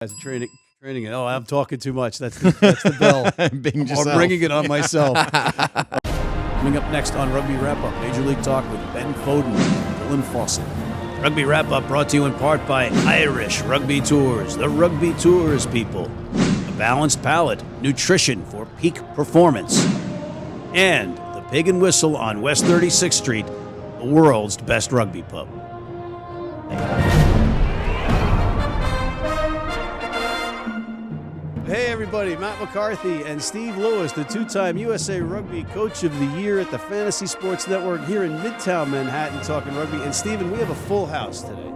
As training it. Oh, I'm talking too much. That's the bell. I'm bringing it on myself. Coming up next on Rugby Wrap-Up, Major League Talk with Ben Foden and Fawsitt. Rugby Wrap-Up brought to you in part by Irish Rugby Tours, the Rugby Tours people. A balanced palate, nutrition for peak performance. And the Pig and Whistle on West 36th Street, the world's best rugby pub. Hey everybody, Matt McCarthy and Steve Lewis, the two-time USA Rugby Coach of the Year at the Fantasy Sports Network here in Midtown Manhattan talking rugby. And Stephen, we have a full house today.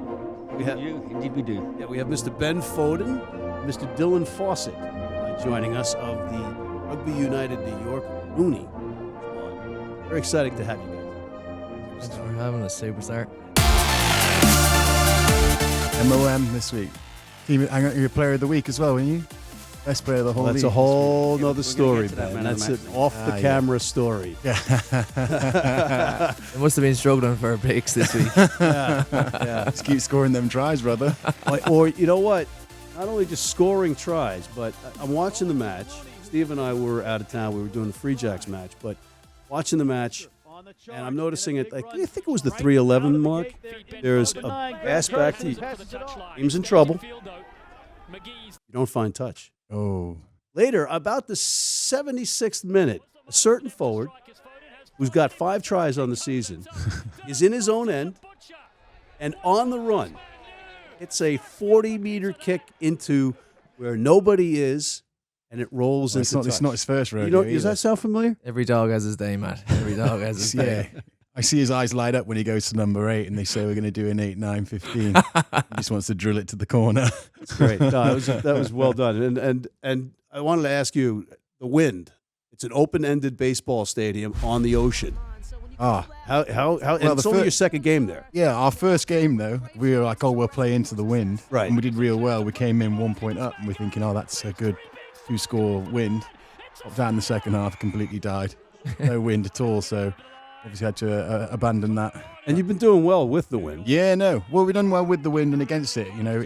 Indeed we do. Yeah, we have Mr. Ben Foden, Mr. Dylan Fawsitt joining us of the Rugby United New York RUNY. Very exciting to have you guys. Thanks for having us, superstar. MOM this week. You're player of the week as well, weren't you? Best player of the whole league. That's a whole nother story, that, man. That's an off-the-camera story. Yeah. It must have been struggling for breaks this week. Yeah. Just keep scoring them tries, brother. Or, you know what? Not only just scoring tries, but I'm watching the match. Steve and I were out of town. We were doing the Freejacks match, but watching the match, and I'm noticing it. I think it was the 3:11 mark. There's a pass back to team's in trouble. You don't find touch. Oh. Later, about the 76th minute, a certain forward who's got 5 tries on the season is in his own end and on the run. It's a 40-meter kick into where nobody is, and it rolls into touch. It's not his first rodeo. Does that sound familiar? Every dog has his day, Matt. Every dog has his day. I see his eyes light up when he goes to number 8 and they say we're going to do an 8, 9, 15. He just wants to drill it to the corner. That's great. No, that was well done. And I wanted to ask you, the wind. It's an open-ended baseball stadium on the ocean. How and it's only your second game there. Yeah, our first game, though, we were like, we'll play into the wind. Right. And we did real well. We came in 1 point up and we're thinking, that's a good 2-score wind. Popped down in the second half, completely died. No wind at all, so obviously had to abandon that. And you've been doing well with the wind. Yeah, no. Well, we've done well with the wind and against it. You know,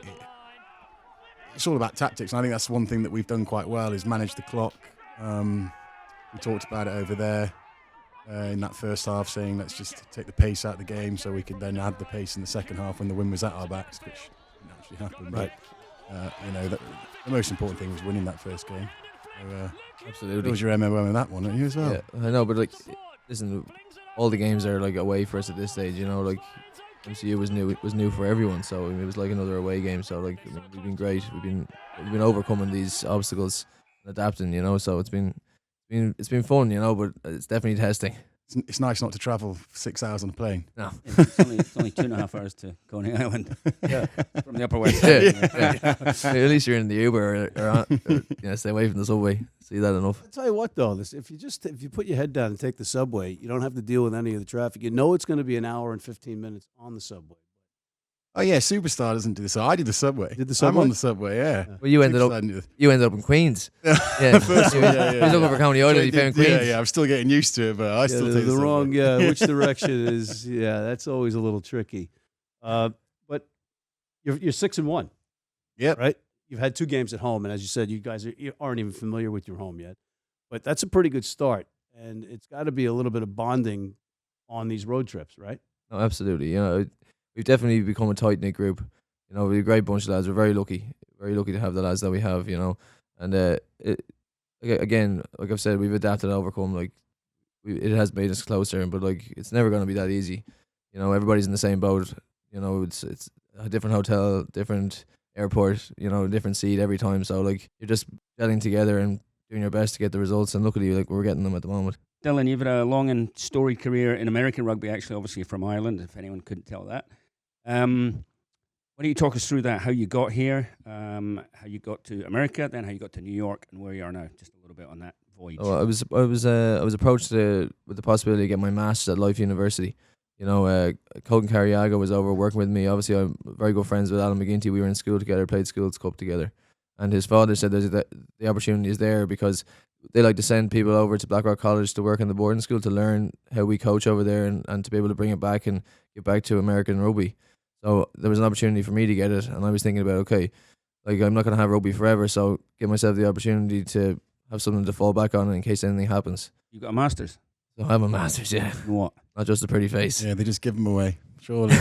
it's all about tactics. And I think that's one thing that we've done quite well is manage the clock. We talked about it over there in that first half, saying let's just take the pace out of the game so we could then add the pace in the second half when the wind was at our backs, which didn't actually happen. Right. But, the most important thing was winning that first game. So, Absolutely. That was your MMO in that one, weren't you, as well? Yeah, I know, but listen, all the games are away for us at this stage. MCU was new. It was new for everyone, so it was like another away game. So we've been great. We've been overcoming these obstacles and adapting. So it's been fun. But it's definitely testing. It's nice not to travel 6 hours on a plane. No, it's only 2.5 hours to Coney Island. From the Upper West. Yeah. At least you're in the Uber or stay away from the subway. See that enough. I'll tell you what, though, if you put your head down and take the subway, you don't have to deal with any of the traffic. You know it's going to be an hour and 15 minutes on the subway. Oh yeah, Superstar doesn't do the subway. I did the subway. Did the subway? I'm on the subway, yeah. Well, you ended up in Queens. Yeah. First one, yeah. He was looking for Coney Island. He found Queens. Yeah. I'm still getting used to it, but I still take the wrong. Yeah, which direction is? Yeah, that's always a little tricky. But you're 6-1. Yep. Right. You've had 2 games at home, and as you said, you guys aren't even familiar with your home yet. But that's a pretty good start, and it's got to be a little bit of bonding on these road trips, right? No, absolutely. We've definitely become a tight-knit group. We're a great bunch of lads. We're very lucky to have the lads that we have, And again, like I've said, we've adapted and overcome. It has made us closer, but it's never going to be that easy. Everybody's in the same boat. It's a different hotel, different airport, different seat every time. So you're just getting together and doing your best to get the results. And luckily, we're getting them at the moment. Dylan, you've had a long and storied career in American rugby, actually, obviously from Ireland, if anyone couldn't tell that. Why don't you talk us through that, how you got here, how you got to America, then how you got to New York, and where you are now, just a little bit on that voyage. I was approached with the possibility of getting my master's at Life University. Colin Carriaga was over working with me. Obviously, I'm very good friends with Alan McGinty. We were in school together, played Schools Cup together. And his father said the opportunity is there because they like to send people over to Blackrock College to work in the boarding school to learn how we coach over there and to be able to bring it back and get back to American rugby. So there was an opportunity for me to get it, and I was thinking about, okay, like I'm not gonna have rugby forever, so give myself the opportunity to have something to fall back on in case anything happens. You got a master's? So I have a master's, yeah. In what? Not just a pretty face. Yeah, they just give them away. Surely.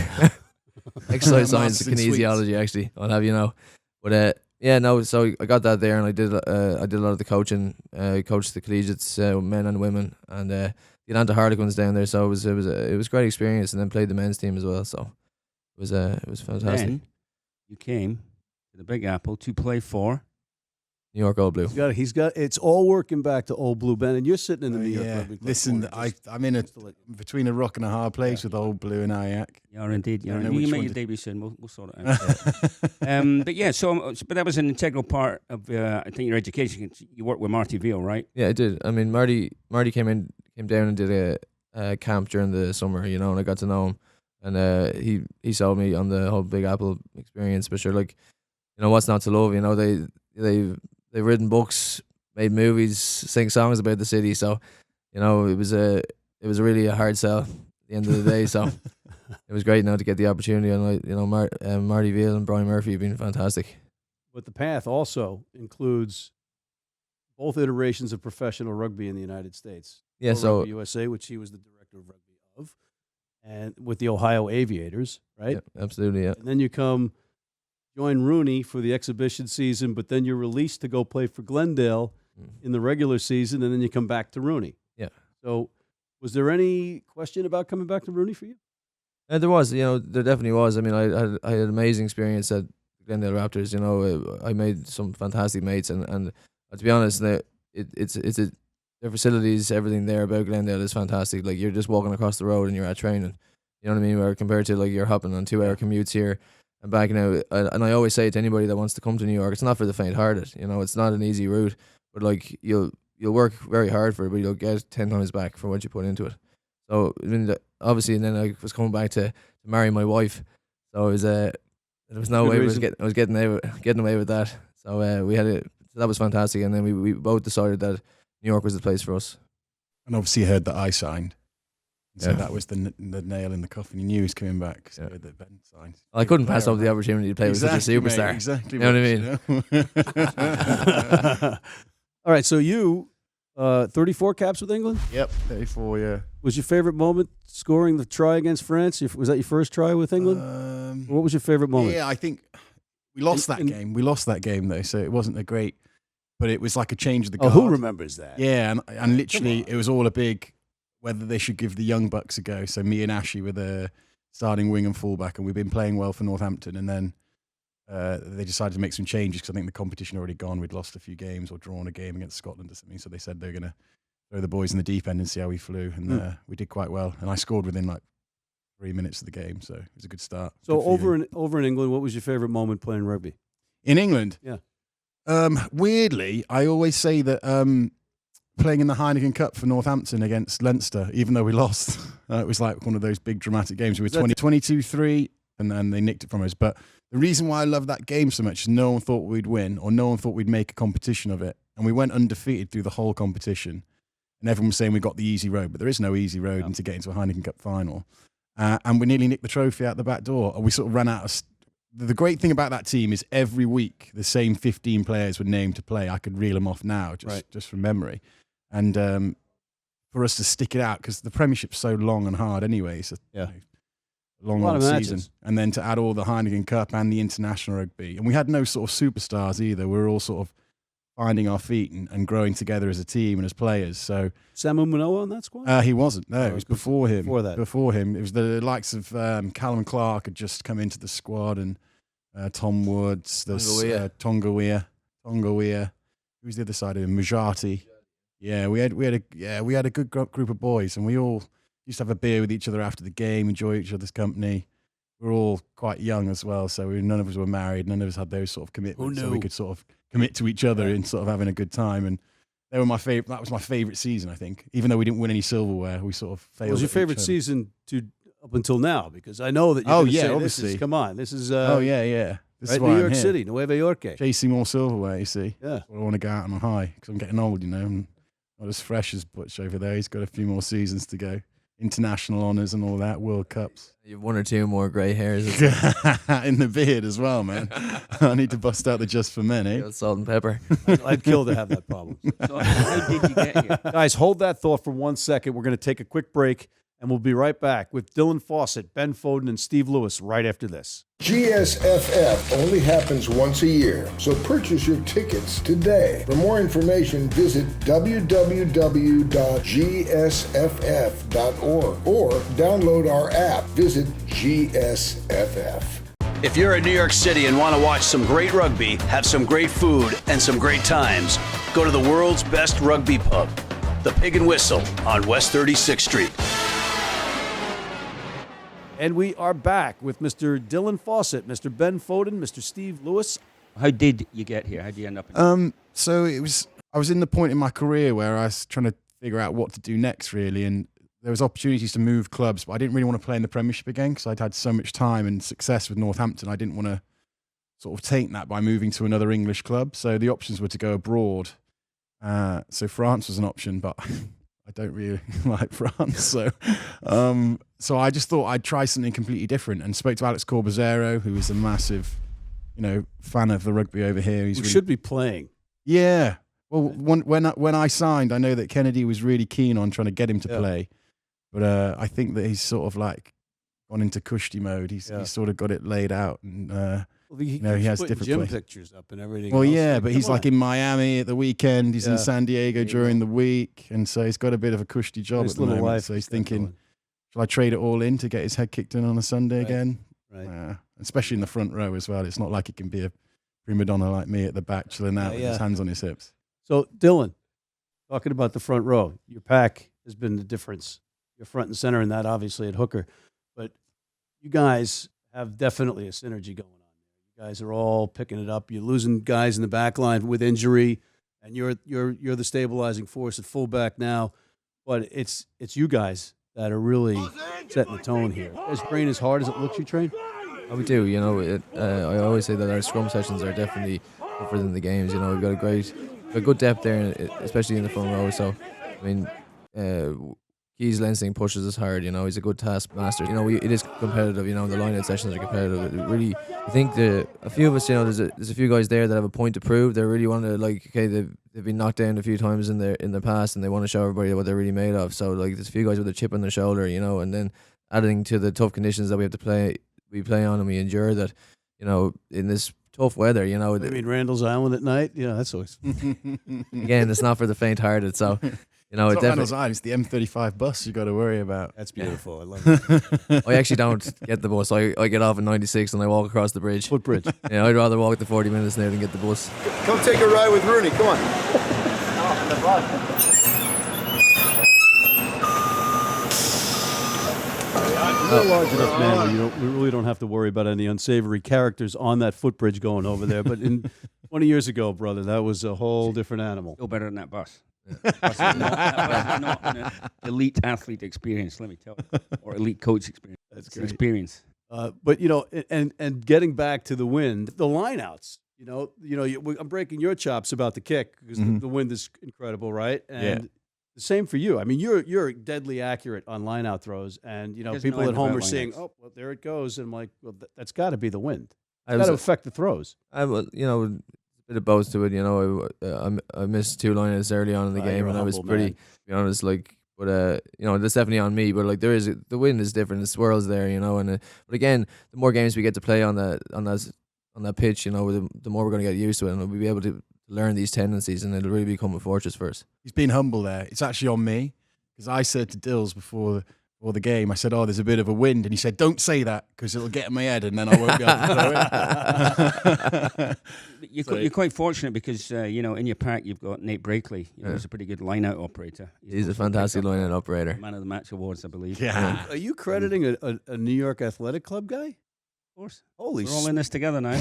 Exercise science Masters and in kinesiology, actually. I'll have you know. But yeah, no. So I got that there, and I did a lot of the coaching. I coached the collegiates, men and women, and the Atlanta Harlequins down there. So it was a great experience, and then played the men's team as well. So it was fantastic. Then you came to the Big Apple to play for New York All Blue. He's got it's all working back to Old Blue, Ben, and you're sitting in the New York Yeah. Rugby Club Listen, corner, I'm in between a rock and a hard place with Old Blue and Ayak. You are indeed. You I are. know You which can make one your did- debut soon. We'll sort it out. But yeah, but that was an integral part of I think your education. You worked with Marty Veal, right? Yeah, I did. I mean, Marty came down and did a camp during the summer, you know, and I got to know him, and he sold me on the whole Big Apple experience. But sure, like, you know, what's not to love? You know, they've written books, made movies, sing songs about the city. So, you know, it was really a hard sell at the end of the day. So it was great now to get the opportunity, and you know, Marty Veal and Brian Murphy have been fantastic. But the path also includes both iterations of professional rugby in the United States. Yeah, Pro so Rugby USA, which he was the director of rugby of, and with the Ohio Aviators, right? yeah, absolutely, yeah. And then you join RUNY for the exhibition season, but then you're released to go play for Glendale in the regular season, and then you come back to RUNY. Yeah. So was there any question about coming back to RUNY for you? And there was, you know, there definitely was. I mean, I had an amazing experience at Glendale Raptors. You know, I made some fantastic mates, and to be honest, their facilities, everything there about Glendale is fantastic. Like, you're just walking across the road and you're at training. You know what I mean? Where compared to like you're hopping on 2 hour commutes here and back now. And I always say to anybody that wants to come to New York, it's not for the faint-hearted. You know, it's not an easy route, but like you'll work very hard for it, but you'll get 10 times back for what you put into it. So I mean, obviously, and then I was coming back to marry my wife, so it was there was no Good way reason. I was getting away with that. So we had it. So that was fantastic, and then we both decided that New York was the place for us. And obviously you heard that I signed. So Yeah. that was the nail in the coffin. You knew he was coming back. So Yeah. that Ben signed. I couldn't pass up the opportunity to play with such a superstar. Mate, exactly. You know what I mean? All right, so you 34 caps with England. Yep, 34, yeah. Was your favorite moment scoring the try against France? Was that your first try with England? What was your favorite moment? Yeah, I think we lost that game. We lost that game, though, so it wasn't a great, but it was like a change of the guard. Who remembers that? Yeah, and literally it was all a big, whether they should give the young bucks a go. So me and Ashy were the starting wing and fullback, and we've been playing well for Northampton, and then they decided to make some changes because I think the competition had already gone. We'd lost a few games or drawn a game against Scotland or something, so they said they were going to throw the boys in the deep end and see how we flew, and we did quite well. And I scored within like 3 minutes of the game, so it was a good start. So Good over in England, what was your favorite moment playing rugby? in England, Yeah. Weirdly, I always say that playing in the Heineken Cup for Northampton against Leinster, even though we lost, it was like one of those big dramatic games. We were 22-3, and then they nicked it from us. But the reason why I love that game so much is no one thought we'd win, or no one thought we'd make a competition of it. And we went undefeated through the whole competition. And everyone was saying we got the easy road, but there is no easy road into getting to a Heineken Cup final. And we nearly nicked the trophy out the back door. And we sort of ran out of... The great thing about that team is every week the same 15 players were named to play. I could reel them off now just from memory. And for us to stick it out, because the Premiership's so long and hard anyway. So, long season. Matches. And then to add all the Heineken Cup and the international rugby. And we had no sort of superstars either. We were all sort of finding our feet and growing together as a team and as players. So Samu Manoa on that squad? he wasn't. No, it was before him. Before that. Before him. It was the likes of Callum Clark had just come into the squad, and Tom Woods, Tonga Weir. Who's the other side of him? Mujati. Yeah, we had a good group of boys, and we all used to have a beer with each other after the game, enjoy each other's company. We were all quite young as well, so none of us were married. None of us had those sort of commitments, so we could sort of commit to each other in sort of having a good time. And they were my favorite. That was my favorite season, I think. Even though we didn't win any silverware, we sort of failed. What was your at each favorite other. season up until now? Because I know that you're Oh, gonna yeah, say, obviously. come on, this is This right, is why New I'm York here. City, Nueva York. Chasing more silverware, you see. Yeah. I want to go out on a high because I'm getting old, you know. I'm not as fresh as Butch over there. He's got a few more seasons to go. international honours and all that, World Cups. You've one or two more grey hairs. In the beard as well, man. I need to bust out the just for men, eh? Salt and pepper. I'd kill to have that problem. So how did you get here? Guys, hold that thought for 1 second. We're going to take a quick break, and we'll be right back with Dylan Fawsitt, Ben Foden, and Steve Lewis right after this. GSFF only happens once a year, so purchase your tickets today. For more information, visit www.gsff.org or download our app. Visit GSFF. If you're in New York City and want to watch some great rugby, have some great food, and some great times, go to the world's best rugby pub, the Pig and Whistle on West 36th Street. And we are back with Mr. Dylan Fawsitt, Mr. Ben Foden, Mr. Steve Lewis. How did you get here? How did you end up in So I was in the point in my career where I was trying to figure out what to do next, really, and there was opportunities to move clubs, but I didn't really want to play in the Premiership again because I'd had so much time and success with Northampton. I didn't want to sort of taint that by moving to another English club. So the options were to go abroad. So France was an option, but I don't really like France. So so I just thought I'd try something completely different and spoke to Alex Corbizero, who is a massive, fan of the rugby over here. We should be playing. Yeah. Well, when I signed, I know that Kennedy was really keen on trying to get him to play. But I think that he's sort of like gone into Kushti mode. He's sort of got it laid out. And, he has different gym plays. pictures up and everything. Well, else. yeah, but he's like in Miami at the weekend. He's in San Diego during the week. And so he's got a bit of a Kushti job Nice at the little moment. life So he's he's thinking, shall I trade it all in to get his head kicked in on a Sunday again? Right. Especially in the front row as well. It's not like it can be a prima donna like me at the back chilling out with his hands on his hips. So, Dylan, talking about the front row, your pack has been the difference. You're front and center in that, obviously, at hooker. But you guys have definitely a synergy going on. You guys are all picking it up. You're losing guys in the back line with injury, and you're the stabilizing force at fullback now. But it's you guys that are really setting the tone here. You guys train as hard as it looks you train? We do. I always say that our scrum sessions are definitely tougher than the games. We've got a good depth there, especially in the front row. So, I mean, Kees Lensing pushes us hard. He's a good taskmaster. It is competitive. The line-out sessions are competitive. It really, I think a few of us, there's a few guys there that have a point to prove. They really want to they've been knocked down a few times in the past, and they want to show everybody what they're really made of. So there's a few guys with a chip on their shoulder, and then adding to the tough conditions that we play on and we endure that, in this tough weather, I mean, Randall's Island at night? Yeah, that's always... Again, it's not for the faint-hearted, so... It's not Randall's Island, it's the M35 bus you got to worry about. That's beautiful. I love it. I actually don't get the bus. I get off at 96 and I walk across the bridge. Footbridge. Yeah, I'd rather walk the 40 minutes now than get the bus. Come take a ride with RUNY, come on. You're a large enough man where we really don't have to worry about any unsavory characters on that footbridge going over there. But 20 years ago, brother, that was a whole different animal. Still better than that bus. That was not an elite athlete experience, let me tell you, or elite coach experience. That's great experience. But and getting back to the wind, the lineouts. I'm breaking your chops about the kick because the wind is incredible, right? And the same for you. I mean, you're deadly accurate on lineout throws, and people at home are saying, "Oh, well, there it goes," and I'm like, "Well, that's got to be the wind. It's got to affect the throws." Bit of both to it, I missed 2 lineouts early on in the game, and I was pretty, to be honest, but that's definitely on me. But the wind is different, the swirls there, and but again, the more games we get to play on that pitch, the more we're going to get used to it, and we'll be able to learn these tendencies, and it'll really become a fortress for us. He's been humble there. It's actually on me because I said to Dills before the game, I said, "Oh, there's a bit of a wind," and he said, "Don't say that because it'll get in my head, and then I won't be able to throw it." You're quite fortunate because in your pack you've got Nate Brakeley. He's a pretty good line-out operator. He's a fantastic line-out operator. Man of the Match awards, I believe. Yeah. Are you crediting a New York Athletic Club guy? Of course. Holy We're all in this together now.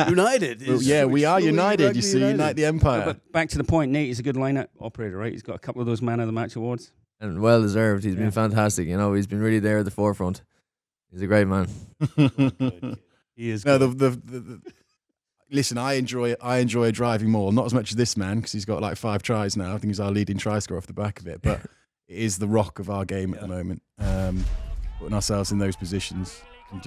United. We are united. You see, unite the empire. But back to the point, Nate is a good line-out operator, right? He's got a couple of those Man of the Match awards. And well deserved. He's been fantastic. He's been really there at the forefront. He's a great man. He is. No, listen, I enjoy driving more. Not as much as this man because he's got like 5 tries now. I think he's our leading try scorer off the back of it. But it is the rock of our game at the moment. Putting ourselves in those positions, and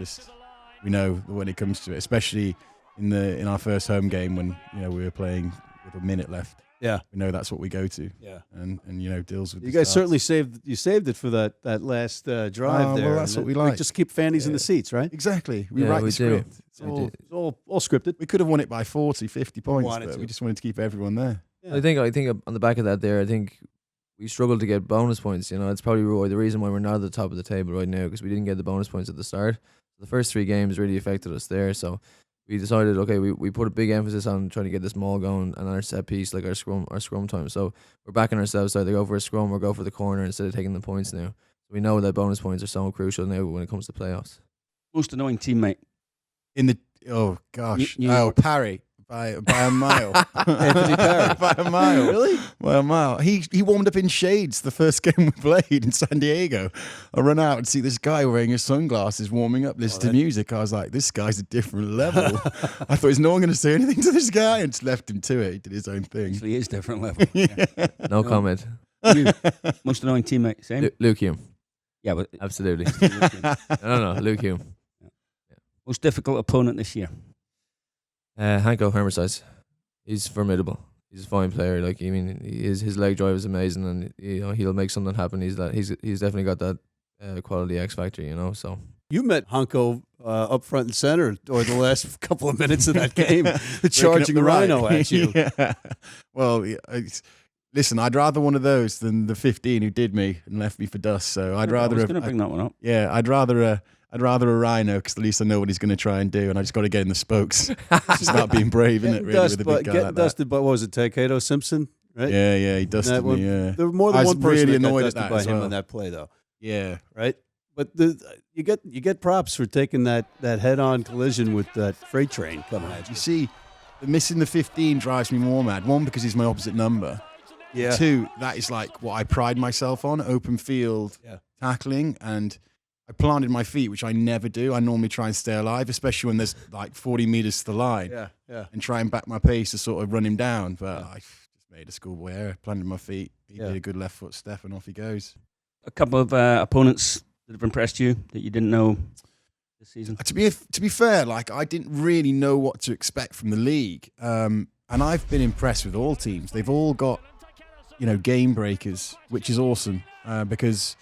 we know that when it comes to it, especially in our first home game when we were playing with a minute left. Yeah, we know that's what we go to. Yeah, and deals with. You guys certainly saved it for that last drive there. Well, that's what we like. Just keep fannies in the seats, right? Exactly. We write the script. It's all scripted. We could have won it by 40, 50 points, but we just wanted to keep everyone there. Yeah. I think on the back of that there, I think we struggled to get bonus points. It's probably the reason why we're not at the top of the table right now, because we didn't get the bonus points at the start. The first 3 games really affected us there, so we decided, okay, we put a big emphasis on trying to get this maul going and our set piece, like our scrum time. So we're backing ourselves to either go for a scrum or go for the corner instead of taking the points now. We know that bonus points are so crucial now when it comes to playoffs. Most annoying teammate? Parry. By a mile. Anthony Parry. By a mile. Really? By a mile. He warmed up in shades the first game we played in San Diego. I run out and see this guy wearing his sunglasses warming up, listening to music. I was like, this guy's a different level. I thought, is no one going to say anything to this guy? And just left him to it. He did his own thing. Actually, he is different level. No comment. Most annoying teammate, same? Luke Hume. Yeah, but absolutely. No, Luke Hume. Yeah. Most difficult opponent this year? Hanco Germishuys. He's formidable. He's a fine player. His leg drive is amazing, and he'll make something happen. He's definitely got that quality X factor. So you met Hanco up front and center or the last couple of minutes of that game, charging a rhino at you. Yeah. Well, listen, I'd rather one of those than the 15 who did me and left me for dust. So I'd rather. I was going to bring that one up. Yeah, I'd rather a rhino, because at least I know what he's going to try and do, and I just got to get in the spokes. It's just not being brave, isn't it? Really, with a big guy like dusted, but what was it, Takedo Simpson? Right? Yeah, he dusted me. Yeah, there were more than one person really that got annoyed dusted at that by as him well. on that play, though. Yeah, right. But you get props for taking that head-on collision with that freight train coming at you. You see, missing the 15 drives me more mad. 1, because he's my opposite number. Yeah. 2, that is like what I pride myself on: open field tackling, and I planted my feet, which I never do. I normally try and stay alive, especially when there's like 40 meters to the line. Yeah. And try and back my pace to sort of run him down. But I just made a schoolboy error, planted my feet. He did a good left foot step, and off he goes. A couple of opponents that have impressed you that you didn't know this season? To be fair, I didn't really know what to expect from the league. And I've been impressed with all teams. They've all got, game breakers, which is awesome, because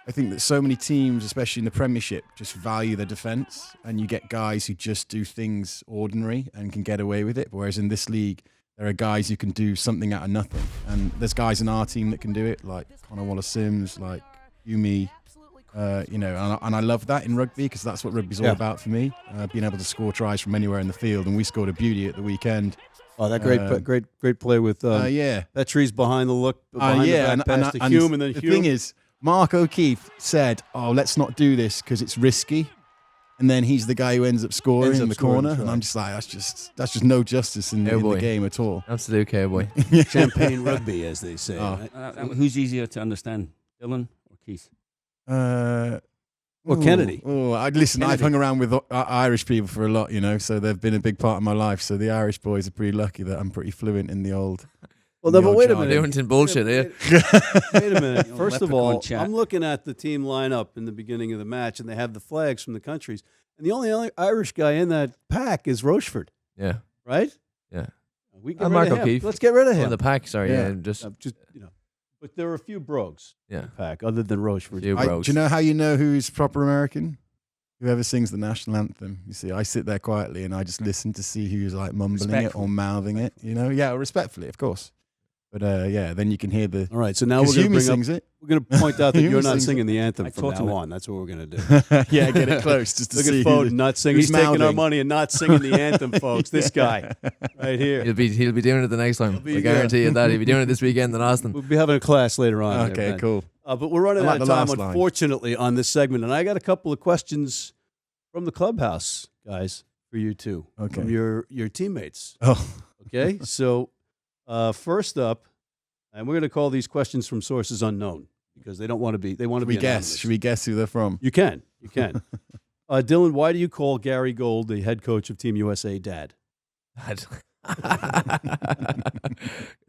I think that so many teams, especially in the Premiership, just value their defence, and you get guys who just do things ordinary and can get away with it. Whereas in this league, there are guys who can do something out of nothing. And there's guys in our team that can do it, like Connor Wallace-Sims, like Hume, and I love that in rugby, because that's what rugby's all about for me, being able to score tries from anywhere in the field. And we scored a beauty at the weekend. Oh, that great play with Petri's behind the back pass to Hume, and then the Hume. thing is, Mark O'Keefe said, let's not do this because it's risky. And then he's the guy who ends up scoring in the corner. And I'm just like, that's just no justice in the game at all. Absolute cowboy. Champagne rugby, as they say. Right? Who's easier to understand, Dylan or Kees? Kennedy. I've hung around with Irish people for a lot, so they've been a big part of my life. So the Irish boys are pretty lucky that I'm pretty fluent in the old. Well, no, but wait a minute. Doing bullshit here. Wait a minute. First of all, I'm looking at the team lineup in the beginning of the match, and they have the flags from the countries. And the only Irish guy in that pack is Rochford. Yeah. Right? Yeah. We get rid of him. Let's get rid of him. The pack, sorry. Yeah. But there are a few brogues in the pack, other than Rochford. Do you know how you know who's proper American? Whoever sings the national anthem. You see, I sit there quietly and I just listen to see who's mumbling it or mouthing it. Yeah, respectfully, of course. But then you can hear the. All right, so now we're going to bring up. We're going to point out that you're not singing the anthem from now on. That's what we're going to do. Yeah, get it close just to Look see. Look at Foden not singing. He's taking our money and not singing the anthem, folks. This guy right here. He'll be doing it the next time. I guarantee you that. He'll be doing it this weekend in Austin. We'll be having a class later on. Okay, cool. But we're running out of time, unfortunately, on this segment, and I got a couple of questions from the clubhouse, guys, for you too. Okay. From your teammates. Oh. Okay. So first up. And we're going to call these questions from sources unknown because they don't want to be. They want to be anonymous. Should we guess who they're from? You can. Dylan, why do you call Gary Gold, the head coach of Team USA, Dad?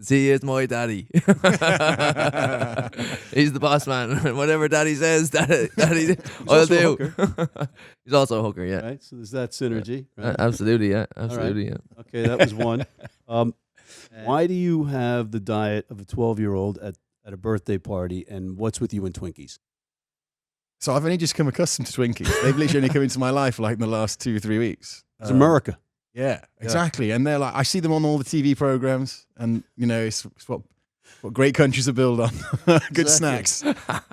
he is my daddy. He's the boss man. Whatever daddy says, daddy I'll do. He's also a hooker, yeah. Right, so there's that synergy. Right? Absolutely, yeah. Absolutely, yeah. Okay, that was one. Why do you have the diet of a 12-year-old at a birthday party, and what's with you and Twinkies? So I've only just come accustomed to Twinkies. They've literally only come into my life like in the last 2 or 3 weeks. It's America. Yeah, exactly. And they're like, I see them on all the TV programs, and it's what great countries are built on. Good snacks.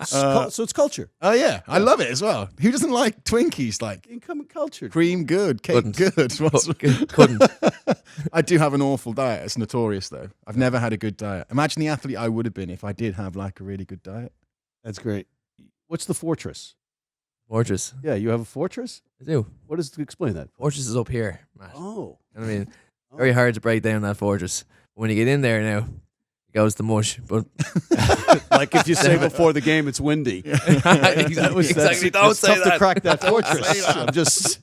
So it's culture. Oh yeah, I love it as well. Who doesn't like Twinkies? Like Income culture. cream, good, cake, good. Couldn't. I do have an awful diet. It's notorious though. I've never had a good diet. Imagine the athlete I would have been if I did have like a really good diet. That's great. What's the fortress? Fortress. Yeah, you have a fortress? I do. What is to explain that? Fortress is up here, Matt. Oh. I mean, very hard to break down that fortress. When you get in there now, it goes to mush. But Like if you say before the game it's windy. exactly. Don't it's say tough that. to crack that fortress. I'm just.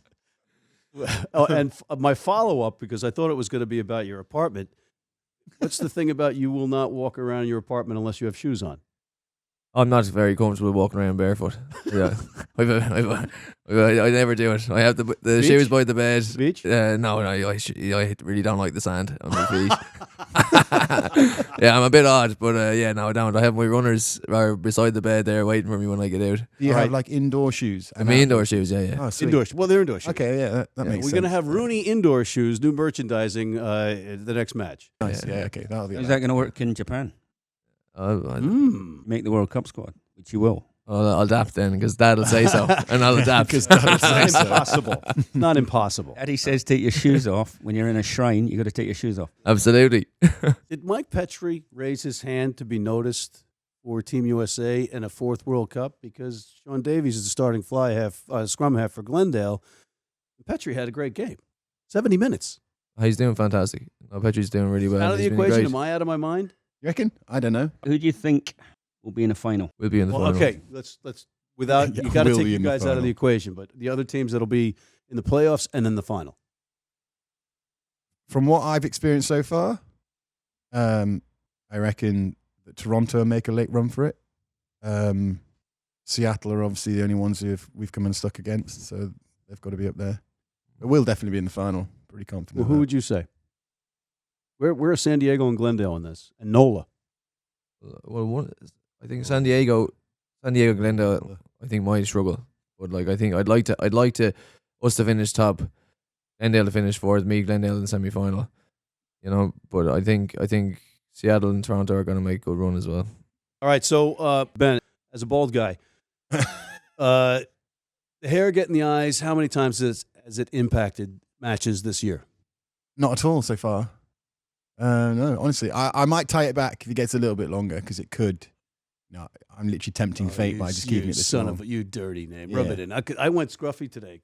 My follow-up, because I thought it was going to be about your apartment. What's the thing about you will not walk around your apartment unless you have shoes on? I'm not very comfortable walking around barefoot. Yeah, I never do it. I have the shoes by the bed. Beach? No, I really don't like the sand on my feet. Yeah, I'm a bit odd, but no, I don't. I have my runners are beside the bed there waiting for me when I get out. Do you have like indoor shoes? I mean indoor shoes, yeah. Oh, sweet. Indoor. Well, they're indoor shoes. Okay, yeah, that makes sense. We're going to have RUNY indoor shoes, new merchandising, the next match. Nice. Yeah, okay, that'll be. Is that going to work in Japan? Make the World Cup squad, which you will. I'll adapt then, because Dad'll say so, and I'll adapt. Because Dad'll say so. Impossible. Not impossible. Daddy says take your shoes off. When you're in a shrine, you got to take your shoes off. Absolutely. Did Mike Petri raise his hand to be noticed for Team USA in a fourth World Cup? Because Sean Davies is the starting scrum half for Glendale. Petri had a great game. 70 minutes. He's doing fantastic. Petri's doing really well. Out of the He's been equation, great. am I out of my mind? You reckon? I don't know. Who do you think will be in the final? We'll be in the final. Okay, let's without Yeah, you got to will take be you in the guys out of final. the equation, but the other teams that'll be in the playoffs and in the final. From what I've experienced so far, I reckon that Toronto will make a late run for it. Seattle are obviously the only ones we've come unstuck against, so they've got to be up there. But we'll definitely be in the final. Pretty confident. Well, who would you say? Where are San Diego and Glendale in this? And NOLA. Well, I think San Diego, Glendale, I think might struggle. But like, I think I'd like to us to finish top, Glendale to finish fourth, me Glendale in the semi-final. But I think Seattle and Toronto are going to make a good run as well. All right, so Ben, as a bald guy, the hair getting the eyes. How many times has it impacted matches this year? Not at all so far. No, honestly, I might tie it back if it gets a little bit longer because it could. No, I'm literally tempting fate by just keeping it this son long. of you dirty name. Rub it in. I went scruffy today.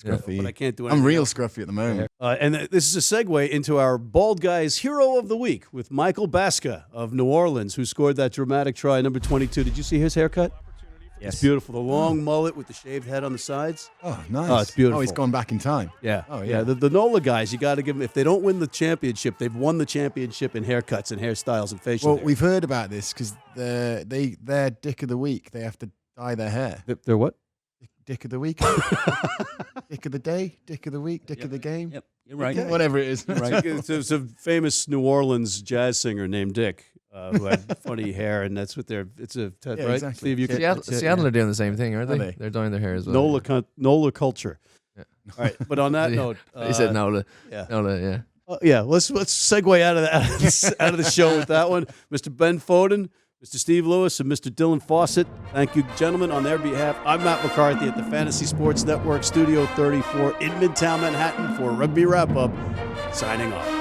Scruffy. But I can't do anything. I'm real else. scruffy at the moment. And this is a segue into our bald guy's hero of the week with Michael Baska of New Orleans, who scored that dramatic try, number 22. Did you see his haircut? Yes. It's beautiful. The long mullet with the shaved head on the sides. Oh, nice. Oh, it's beautiful. Oh, he's gone back in time. Yeah. Oh, yeah. yeah. The NOLA guys, you got to give them, if they don't win the championship, they've won the championship in haircuts and hairstyles and facial Well, hair. we've heard about this because their dick of the week, they have to dye their hair. They're what? Dick of the week? Dick of the day? Dick of the week? Dick of the game? Yep, you're right. Okay. Whatever it is. Right. There's a famous New Orleans jazz singer named Dick who had funny hair, and that's what right? exactly. Steve, you Seattle are doing the same thing, aren't Are they? they? They're dyeing their hair as well. NOLA culture. Yeah. All right, but on that note, He said NOLA. Yeah. NOLA, yeah. Yeah, let's segue out of the show with that one. Mr. Ben Foden, Mr. Steve Lewis, and Mr. Dylan Fawsitt. Thank you, gentlemen, on their behalf. I'm Matt McCarthy at the Fantasy Sports Network, Studio 34 in Midtown Manhattan for Rugby Wrap-Up. Signing off.